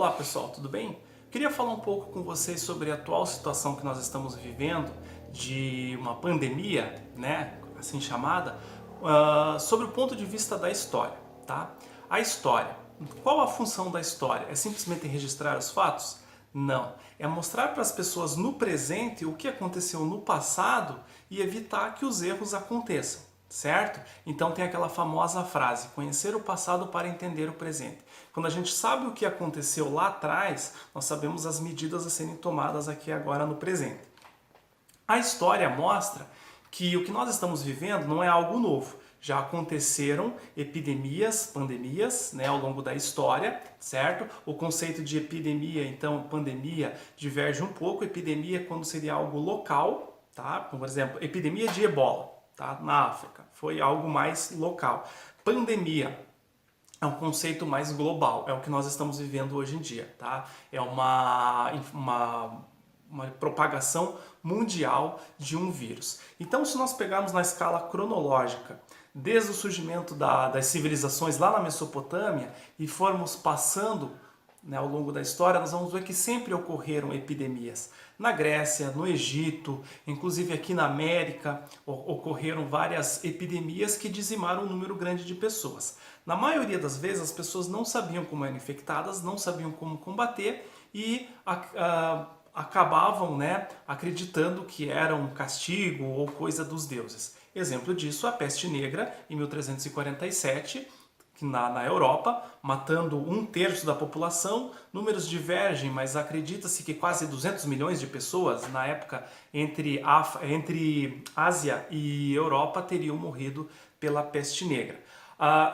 Olá pessoal, tudo bem? Queria falar um pouco com vocês sobre a atual situação que nós estamos vivendo de uma pandemia, né, assim chamada, sobre o ponto de vista da história, tá? A história. Qual a função da história? É simplesmente registrar os fatos? Não. É mostrar para as pessoas no presente o que aconteceu no passado e evitar que os erros aconteçam. Certo? Então tem aquela famosa frase, conhecer o passado para entender o presente. Quando a gente sabe o que aconteceu lá atrás, nós sabemos as medidas a serem tomadas aqui agora no presente. A história mostra que o que nós estamos vivendo não é algo novo. Já aconteceram epidemias, pandemias, né, ao longo da história, certo? O conceito de epidemia, então, pandemia, diverge um pouco. Epidemia é quando seria algo local, tá? Por exemplo, epidemia de ebola. Tá? Na África, foi algo mais local. Pandemia é um conceito mais global, é o que nós estamos vivendo hoje em dia. Tá? É uma propagação mundial de um vírus. Então, se nós pegarmos na escala cronológica, desde o surgimento das civilizações lá na Mesopotâmia e formos passando, né, ao longo da história, nós vamos ver que sempre ocorreram epidemias. Na Grécia, no Egito, inclusive aqui na América, ocorreram várias epidemias que dizimaram um número grande de pessoas. Na maioria das vezes, as pessoas não sabiam como eram infectadas, não sabiam como combater e acabavam, né, acreditando que era um castigo ou coisa dos deuses. Exemplo disso, a peste negra, em 1347, na Europa, matando 1/3 da população. Números divergem, mas acredita-se que quase 200 milhões de pessoas na época entre Ásia e Europa teriam morrido pela peste negra.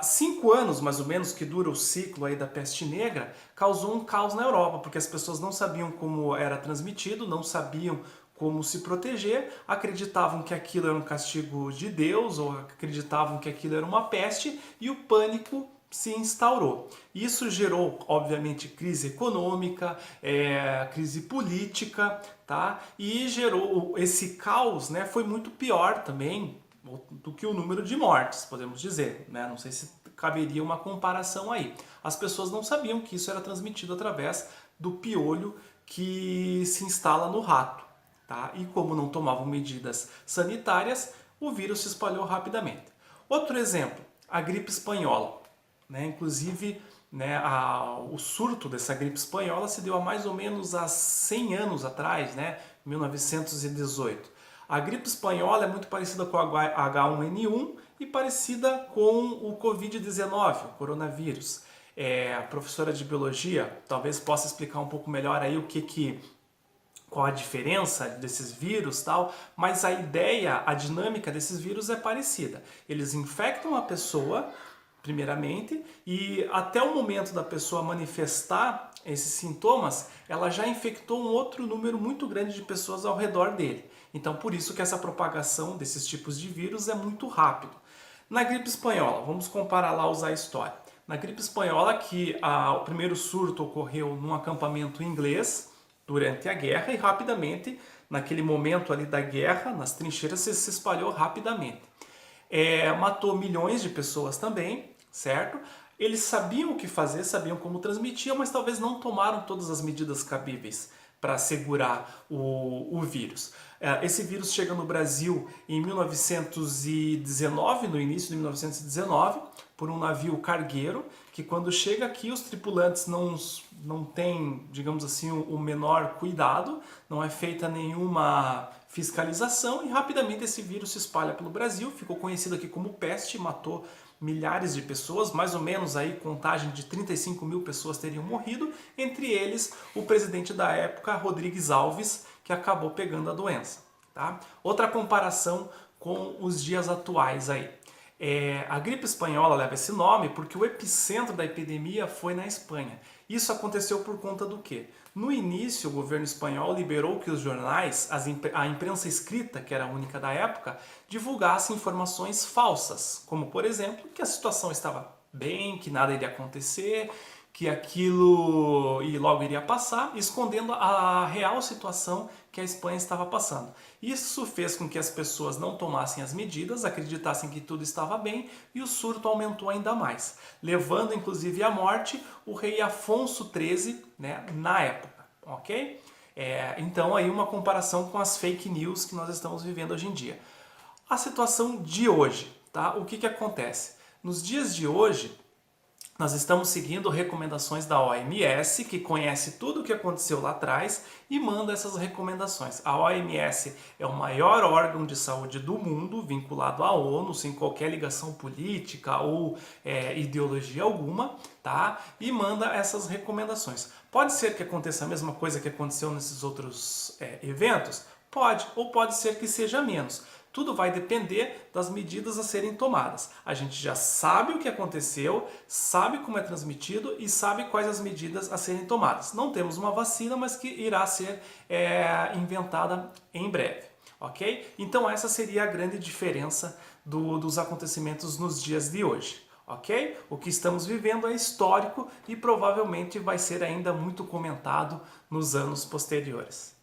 5 anos, mais ou menos, que dura o ciclo aí da peste negra, causou um caos na Europa, porque as pessoas não sabiam como era transmitido, não sabiam como se proteger, acreditavam que aquilo era um castigo de Deus ou acreditavam que aquilo era uma peste e o pânico se instaurou. Isso gerou, obviamente, crise econômica, crise política, tá? E gerou esse caos, né? Foi muito pior também do que o número de mortes, podemos dizer, né? Não sei se caberia uma comparação aí. As pessoas não sabiam que isso era transmitido através do piolho que se instala no rato. Tá? E como não tomavam medidas sanitárias, o vírus se espalhou rapidamente. Outro exemplo, a gripe espanhola. Né? Inclusive, né, o surto dessa gripe espanhola se deu há mais ou menos há 100 anos atrás, né? 1918. A gripe espanhola é muito parecida com a H1N1 e parecida com o Covid-19, o coronavírus. A professora de biologia talvez possa explicar um pouco melhor aí qual a diferença desses vírus, tal, mas a ideia, a dinâmica desses vírus é parecida. Eles infectam a pessoa, primeiramente, e até o momento da pessoa manifestar esses sintomas, ela já infectou um outro número muito grande de pessoas ao redor dele. Então, por isso que essa propagação desses tipos de vírus é muito rápido. Na gripe espanhola, vamos comparar lá, usar a história. Na gripe espanhola, o primeiro surto ocorreu num acampamento inglês, durante a guerra, e rapidamente, naquele momento ali da guerra, nas trincheiras, se espalhou rapidamente. Matou milhões de pessoas também, certo? Eles sabiam o que fazer, sabiam como transmitir, mas talvez não tomaram todas as medidas cabíveis para segurar o vírus. Esse vírus chega no Brasil em 1919, no início de 1919, por um navio cargueiro, que quando chega aqui os tripulantes não têm, digamos assim, o menor cuidado, não é feita nenhuma fiscalização e rapidamente esse vírus se espalha pelo Brasil, ficou conhecido aqui como peste, matou milhares de pessoas, mais ou menos aí contagem de 35 mil pessoas teriam morrido, entre eles o presidente da época, Rodrigues Alves, que acabou pegando a doença. Tá? Outra comparação com os dias atuais aí. A gripe espanhola leva esse nome porque o epicentro da epidemia foi na Espanha. Isso aconteceu por conta do quê? No início, o governo espanhol liberou que os jornais, a imprensa escrita, que era a única da época, divulgassem informações falsas, como, por exemplo, que a situação estava bem, que nada iria acontecer, que aquilo logo iria passar, escondendo a real situação que a Espanha estava passando. Isso fez com que as pessoas não tomassem as medidas, acreditassem que tudo estava bem e o surto aumentou ainda mais, levando inclusive à morte o rei Afonso XIII, né, na época, ok? Então aí uma comparação com as fake news que nós estamos vivendo hoje em dia. A situação de hoje, tá? O que acontece? Nos dias de hoje, nós estamos seguindo recomendações da OMS, que conhece tudo o que aconteceu lá atrás e manda essas recomendações. A OMS é o maior órgão de saúde do mundo, vinculado à ONU, sem qualquer ligação política ou ideologia alguma, tá? E manda essas recomendações. Pode ser que aconteça a mesma coisa que aconteceu nesses outros eventos? Pode, ou pode ser que seja menos. Tudo vai depender das medidas a serem tomadas. A gente já sabe o que aconteceu, sabe como é transmitido e sabe quais as medidas a serem tomadas. Não temos uma vacina, mas que irá ser inventada em breve, ok? Então essa seria a grande diferença dos acontecimentos nos dias de hoje, ok? O que estamos vivendo é histórico e provavelmente vai ser ainda muito comentado nos anos posteriores.